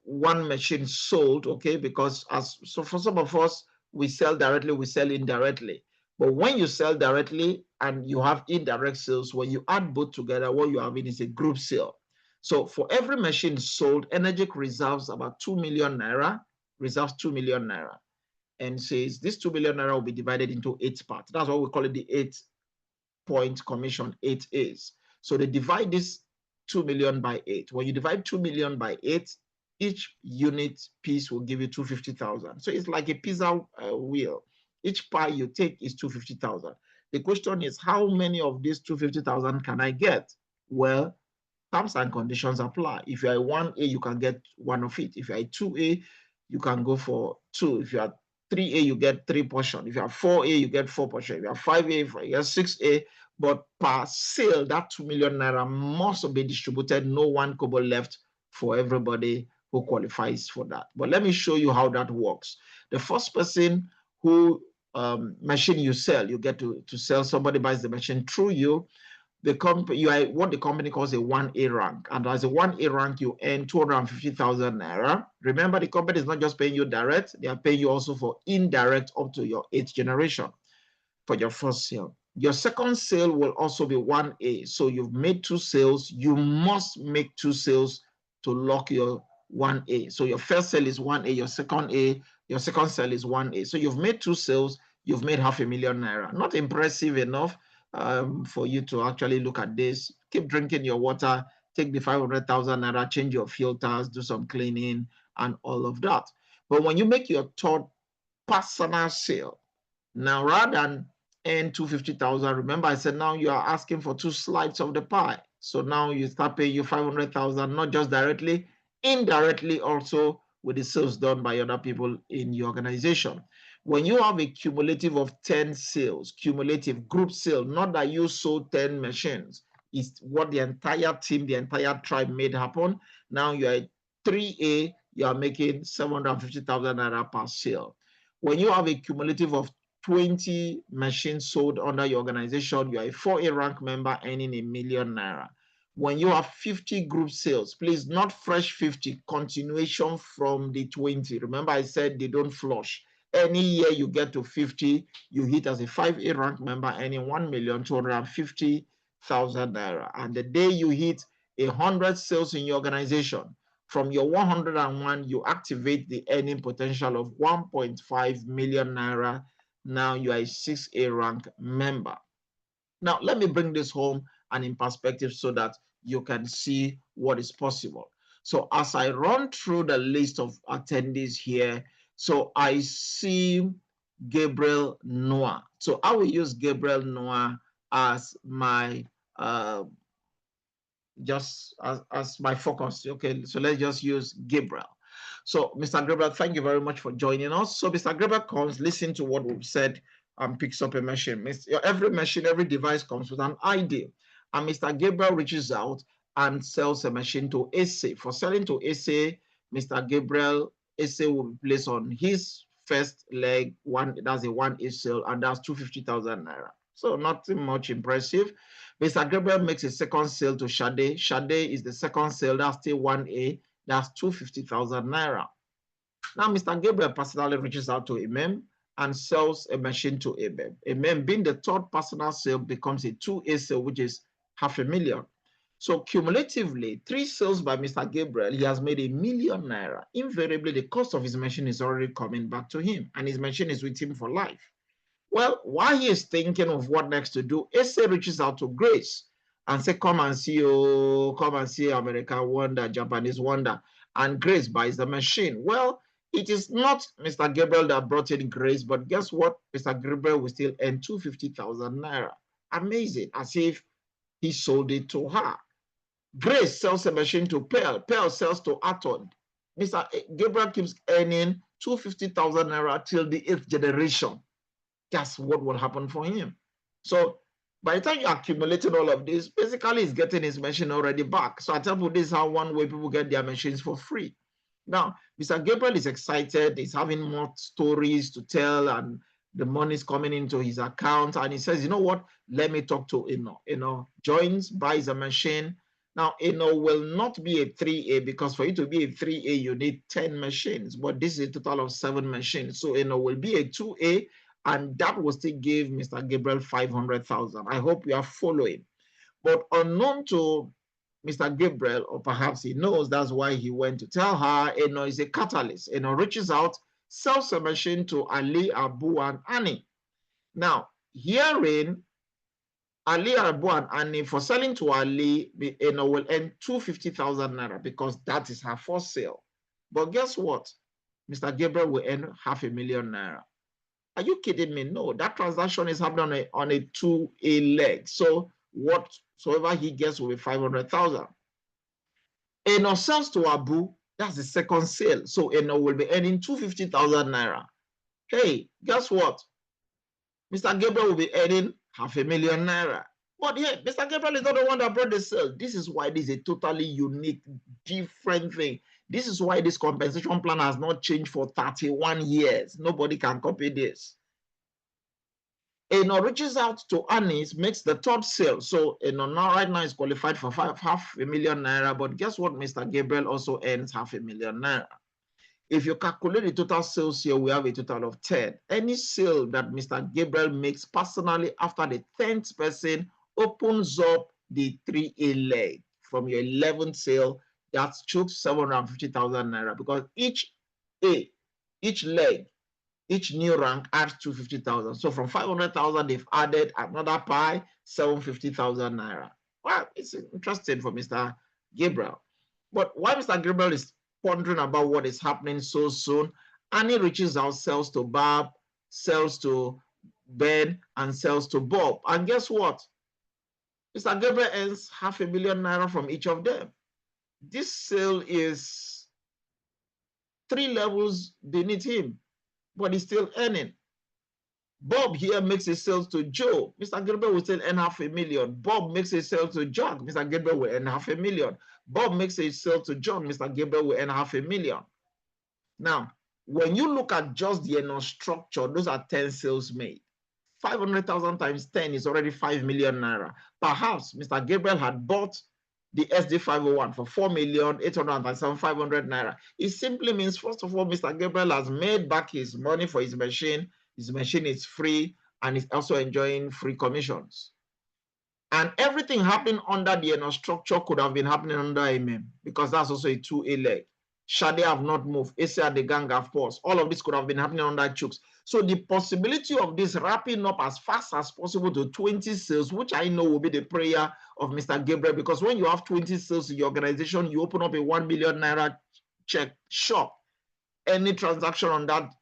[SPEAKER 1] one machine sold, okay, because for some of us, we sell directly, we sell indirectly. But when you sell directly and you have indirect sales, when you add both together, what you have in is a group sale. So for every machine sold, Energic reserves about 2 million naira, reserves 2 million naira, and says this 2 million naira will be divided into 8 parts. That's what we call it, the 8-point commission, 8 A's. So they divide this 2 million by 8. When you divide 2 million by 8, each unit piece will give you 250,000. So it's like a pizza wheel. Each pie you take is 250,000. The question is, how many of these 250,000 can I get? Well, terms and conditions apply. If you're a 1A, you can get one of it. If you're a 2A, you can go for 2. If you're 3A, you get 3 portions. If you're 4A, you get 4 portions. If you're 5A, you get 6A. But per sale, that 2 million naira must be distributed. No one kobo left for everybody who qualifies for that. But let me show you how that works. The first person who machine you sell, you get to sell. Somebody buys the machine through you. The company, you are what the company calls a 1A rank, and as a 1A rank, you earn 250,000 naira. Remember, the company is not just paying you direct; they are paying you also for indirect up to your 8th generation for your first sale. Your second sale will also be 1A. So you've made 2 sales. You must make 2 sales to lock your 1A. So your first sale is 1A. Your second sale is 1A. So you've made 2 sales. You've made 500,000 naira. Not impressive enough for you to actually look at this. Keep drinking your water, take the 500,000 naira, change your filters, do some cleaning and all of that. But when you make your third personal sale, now rather than earn 250,000, remember I said now you are asking for 2 slices of the pie. So now you start paying you 500,000, not just directly, indirectly also with the sales done by other people in your organization. When you have a cumulative of 10 sales, cumulative group sale, not that you sold 10 machines, it's what the entire team, the entire tribe made happen. Now you are at 3A, you are making 750,000 naira per sale. When you have a cumulative of 20 machines sold under your organization, you are a 4A rank member earning 1 million naira. When you have 50 group sales, please, not fresh 50, continuation from the 20. Remember I said they don't flush. Any year you get to 50, you hit as a 5A rank member earning 1,250,000 naira. And the day you hit 100 sales in your organization, from your 101, you activate the earning potential of 1.5 million naira. Now you are a 6A rank member. Now, let me bring this home and in perspective so that you can see what is possible. So as I run through the list of attendees here, so I see Gabriel Noah. So I will use Gabriel Noah as my as my focus. Okay, so let's just use Gabriel. So Mr. Gabriel, thank you very much for joining us. So Mr. Gabriel comes, listen to what we've said, and picks up a machine. Every machine, every device comes with an ID. And Mr. Gabriel reaches out and sells a machine to SA. For selling to SA, Mr. Gabriel, SA will be placed on his first leg, that's a 1A sale, and that's 250,000 naira. So nothing much impressive. Mr. Gabriel makes a second sale to Shade. Shade is the second sale, that's still 1A, that's 250,000 naira. Now, Mr. Gabriel personally reaches out to Imem and sells a machine to Imem. Imem, being the third personal sale, becomes a 2A sale, which is 500,000. So cumulatively, 3 sales by Mr. Gabriel, he has made 1 million naira. Invariably, the cost of his machine is already coming back to him, and his machine is with him for life. Well, while he is thinking of what next to do, SA reaches out to Grace and say, come and see American Wonder, Japanese Wonder. And Grace buys the machine. Well, it is not Mr. Gabriel that brought in Grace, but guess what? Mr. Gabriel will still earn 250,000 naira. Amazing, as if he sold it to her. Grace sells a machine to Pearl. Pearl sells to Aton. Mr. Gabriel keeps earning 250,000 naira till the 8th generation. That's what will happen for him. So by the time you're accumulating all of this, basically he's getting his machine already back. So I tell people this is how one way people get their machines for free. Now, Mr. Gabriel is excited. He's having more stories to tell, and the money is coming into his account. And he says, you know what? Let me talk to Eno. Eno joins, buys a machine. Now, Eno will not be a 3A, because for you to be a 3A, you need 10 machines. But this is a total of 7 machines. So Eno will be a 2A. and that will still give Mr. Gabriel 500,000. I hope you are following. But unknown to Mr. Gabriel, or perhaps he knows, that's why he went to tell her, is a catalyst. Reaches out, sells a machine to Ali, Abu, and Annie. Now, hearing Ali, Abu, and Annie, for selling to Ali, will earn 250,000 naira because that is her first sale. But guess what? Mr. Gabriel will earn 500,000 naira. Are you kidding me? No, that transaction is happening on a 2A leg. So whatsoever he gets will be 500,000. Eno sells to Abu, that's the second sale. So Eno will be earning 250,000 naira. Hey, guess what? Mr. Gabriel will be earning 500,000 naira. But yeah, Mr. Gabriel is not the one that brought the sale. This is why this is a totally unique, different thing. This is why this compensation plan has not changed for 31 years. Nobody can copy this. Eno reaches out to Anis, makes the top sale. So Eno now right now is qualified for 500,000 naira. But guess what? Mr. Gabriel also earns 500,000 naira. If you calculate the total sales here, we have a total of 10. Any sale that Mr. Gabriel makes personally after the 10th person opens up the 3A leg from your 11th sale, that's 750,000 naira, because each leg, each new rank adds 250,000. So from 500,000, they've added another pie, 750,000 naira. Well, it's interesting for Mr. Gabriel. But why Mr. Gabriel is pondering about what is happening so soon, Annie reaches out, sells to Barb, sells to Ben, and sells to Bob. And guess what? Mr. Gabriel earns 500,000 naira from each of them. This sale is 3 levels beneath him, but he's still earning. Bob here makes a sale to Joe. Mr. Gabriel will still earn 500,000. Bob makes a sale to Jack. Mr. Gabriel will earn 500,000. Bob makes a sale to John. Mr. Gabriel will earn 500,000. Now, when you look at just the Eno structure, those are 10 sales made. 500,000 times 10 is already 5 million naira. Perhaps Mr. Gabriel had bought the SD501 for 4,837,500 naira. It simply means, first of all, Mr. Gabriel has made back his money for his machine. His machine is free and is also enjoying free commissions. And everything happening under the Eno structure could have been happening under MM, because that's also a 2A leg. Shade have not moved. Asa the gang have paused. All of this could have been happening under Chooks. So the possibility of this wrapping up as fast as possible to 20 sales, which I know will be the prayer of Mr. Gabriel, because when you have 20 sales in your organization, you open up a 1 million naira check shop. Any transaction on that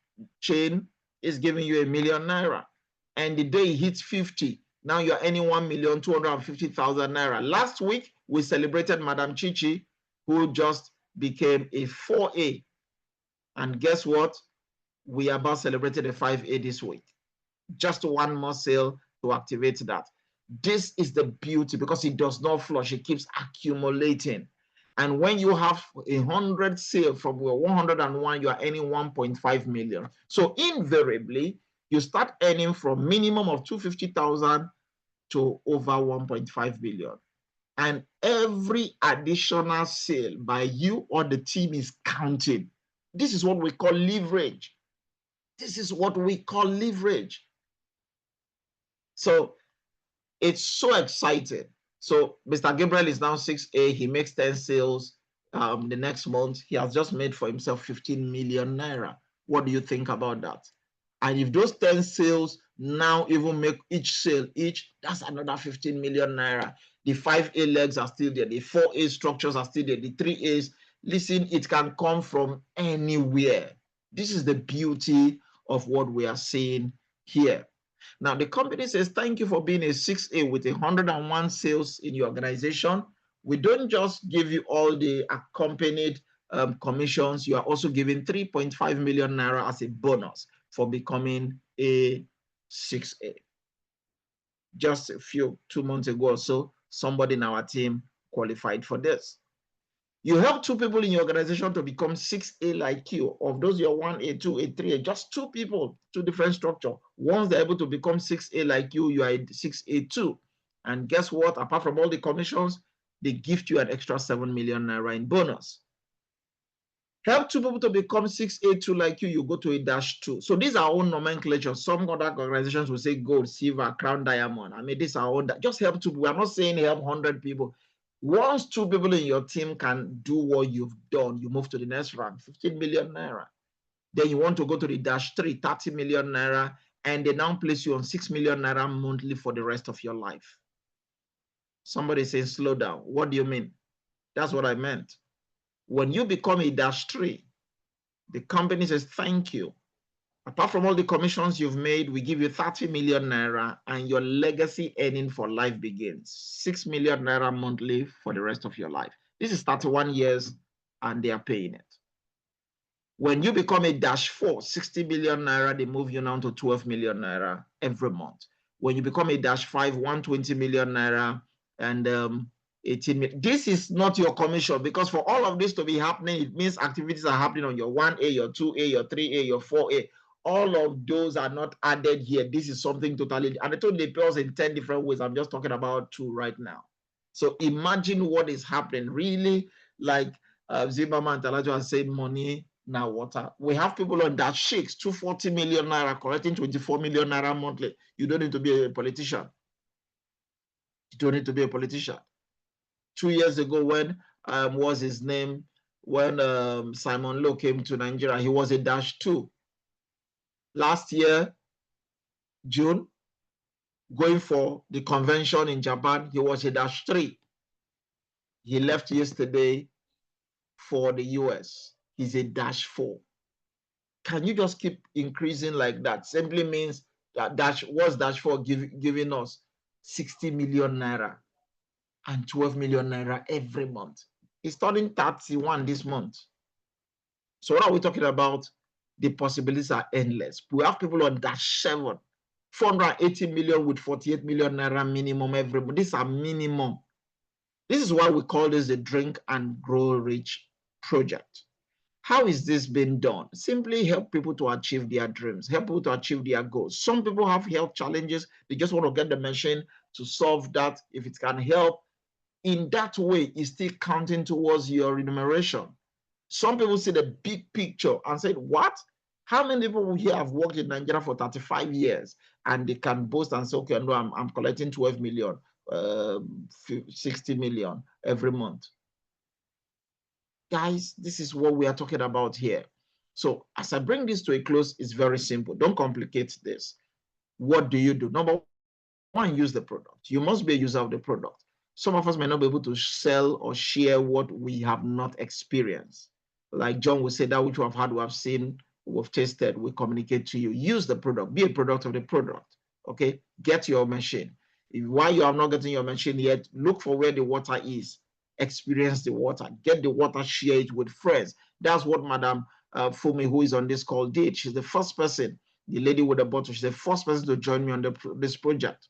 [SPEAKER 1] chain is giving you 1 million naira. And the day it hits 50, now you're earning 1,250,000 naira. Last week, we celebrated Madam Chichi, who just became a 4A. And guess what? We are about celebrating a 5A this week. Just one more sale to activate that. This is the beauty, because it does not flush. It keeps accumulating. And when you have 100 sales from 101, you are earning 1.5 million. So invariably, you start earning from minimum of 250,000 to over 1.5 billion. And every additional sale by you or the team is counting. This is what we call leverage. This is what we call leverage. So it's so exciting. So Mr. Gabriel is now 6A. He makes 10 sales the next month. He has just made for himself 15 million naira. What do you think about that? And if those 10 sales now even make each sale that's another 15 million naira. The 5A legs are still there. The 4A structures are still there. The 3As, listen, it can come from anywhere. This is the beauty of what we are seeing here. Now, the company says, thank you for being a 6A with 101 sales in your organization. We don't just give you all the accompanied commissions. You are also giving 3.5 million naira as a bonus for becoming a 6A. Just 2 months ago or so, somebody in our team qualified for this. You help 2 people in your organization to become 6A like you. Of those, you're 1A, 2A, 3A, just 2 people, 2 different structure. Once they're able to become 6A like you, you are 6A too. And guess what? Apart from all the commissions, they gift you an extra 7 million naira in bonus. Help two people to become 682 like you go to a -2. So these are our own nomenclature. Some other organizations will say gold, silver, crown, diamond. I mean, these are all that. Just help two people. We are not saying help 100 people. Once two people in your team can do what you've done, you move to the next round, 15 million naira. Then you want to go to the -3, 30 million naira, and they now place you on 6 million naira monthly for the rest of your life. Somebody says, slow down. What do you mean? That's what I meant. When you become a -3, the company says, thank you. Apart from all the commissions you've made, we give you 30 million naira and your legacy earning for life begins. 6 million naira monthly for the rest of your life. This is 31 years and they are paying it. When you become a -4, 60 million naira, they move you now to 12 million naira every month. When you become a -5, 120 million naira and 18 million. This is not your commission, because for all of this to be happening, it means activities are happening on your 1A, your 2A, your 3A, your 4A. All of those are not added here. This is something totally, and I told they pay us in 10 different ways. I'm just talking about 2 right now. So imagine what is happening. Really, like Zimmerman and Talajo are saying, money now water. We have people on that shakes 240 million naira collecting 24 million naira monthly. You don't need to be a politician. You don't need to be a politician. 2 years ago, when was his name? When Simon Lowe came to Nigeria, he was a -2. Last year, June, going for the convention in Japan, he was a -3. He left yesterday for the US. He's a -4. Can you just keep increasing like that? Simply means that what's -4 giving us 60 million naira and 12 million naira every month. He's turning 31 this month. So what are we talking about? The possibilities are endless. We have people on -7, 480 million with 48 million naira minimum every month. These are minimum. This is why we call this the Drink and Grow Rich project. How is this being done? Simply help people to achieve their dreams, help people to achieve their goals. Some people have health challenges. They just want to get the machine to solve that. If it can help in that way, it's still counting towards your remuneration. Some people see the big picture and say, what? How many people here have worked in Nigeria for 35 years and they can boast and say, okay, no, I'm collecting 12 million, 60 million every month. Guys, this is what we are talking about here. So as I bring this to a close, it's very simple. Don't complicate this. What do you do? Number one, use the product. You must be a user of the product. Some of us may not be able to sell or share what we have not experienced. Like John would say, that which we have had, we have seen, we've tasted, we communicate to you. Use the product. Be a product of the product. Okay? Get your machine. While you are not getting your machine yet, look for where the water is. Experience the water. Get the water, share it with friends. That's what Madam Fumi, who is on this call, did. She's the first person, the lady with the bottle, she's the first person to join me on this project.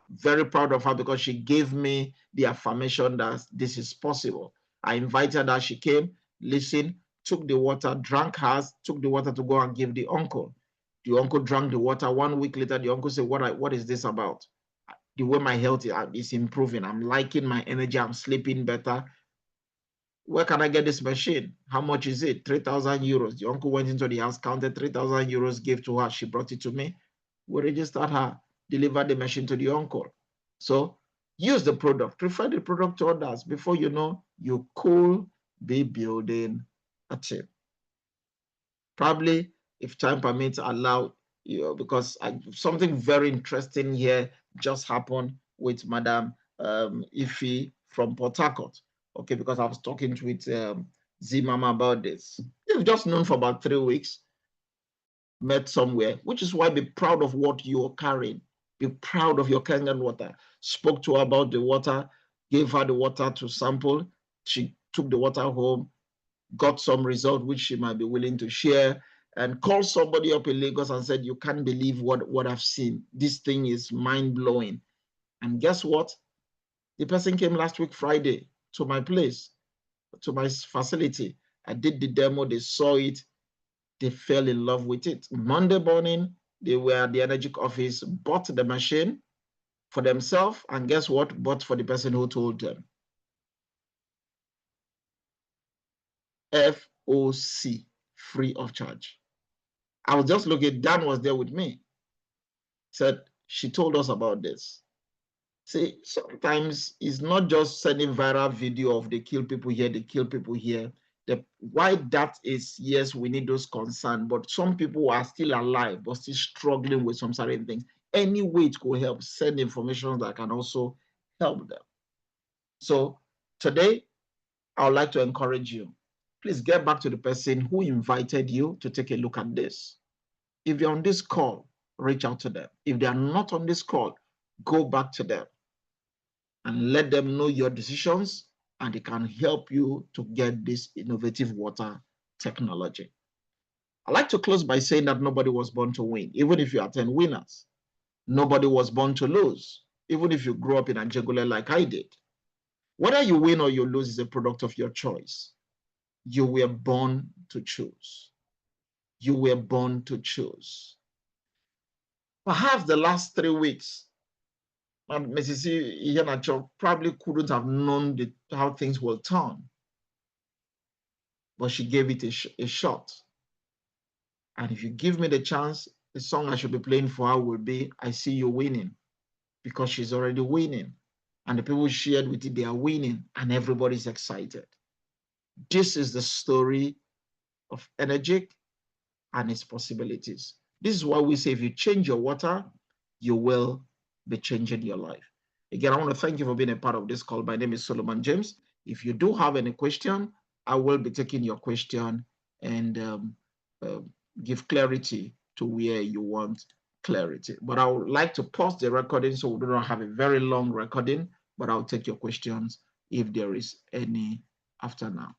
[SPEAKER 1] Very proud of her because she gave me the affirmation that this is possible. I invited her, she came, listened, took the water, drank hers, took the water to go and give the uncle. The uncle drank the water. 1 week later, the uncle said, what is this about? The way my health is improving. I'm liking my energy. I'm sleeping better. Where can I get this machine? How much is it? 3,000 euros. The uncle went into the house, counted 3,000 euros, gave to her. She brought it to me. We registered her, delivered the machine to the uncle. So use the product, refer the product to others. Before you know, you could be building a team. Probably, if time permits, allow you, because something very interesting here just happened with Madam Ife from Port Harcourt. Okay, because I was talking with Z-Mama about this. They've just known for about 3 weeks, met somewhere, which is why be proud of what you're carrying. Be proud of your Kangen water. Spoke to her about the water, gave her the water to sample. She took the water home, got some result which she might be willing to share, and called somebody up in Lagos and said, you can't believe what I've seen. This thing is mind-blowing. And guess what? The person came last week, Friday, to my place, to my facility. I did the demo, they saw it, they fell in love with it. Monday morning, they were at the Energy office, bought the machine for themselves, and guess what? Bought for the person who told them. OC, free of charge. I was just looking, Dan was there with me. Said, she told us about this. See, sometimes it's not just sending viral video of they kill people here, they kill people here. Why that is, yes, we need those concerns, but some people are still alive, but still struggling with some certain things. Any way it could help, send information that can also help them. So today, I would like to encourage you. Please get back to the person who invited you to take a look at this. If you're on this call, reach out to them. If they are not on this call, go back to them and let them know your decisions, and they can help you to get this innovative water technology. I like to close by saying that nobody was born to win, even if you are 10 winners. Nobody was born to lose, even if you grew up in Ajegunle like I did. Whether you win or you lose is a product of your choice. You were born to choose. You were born to choose. Perhaps the last 3 weeks, Mrs. Iheanacho probably couldn't have known how things will turn, but she gave it a shot. And if you give me the chance, the song I should be playing for her will be I See You Winning, because she's already winning. And the people shared with it, they are winning, and everybody's excited. This is the story of Energic and its possibilities. This is why we say if you change your water, you will be changing your life. Again, I want to thank you for being a part of this call. My name is Solomon James. If you do have any question, I will be taking your question and give clarity to where you want clarity. But I would like to pause the recording so we do not have a very long recording, but I'll take your questions if there is any after now.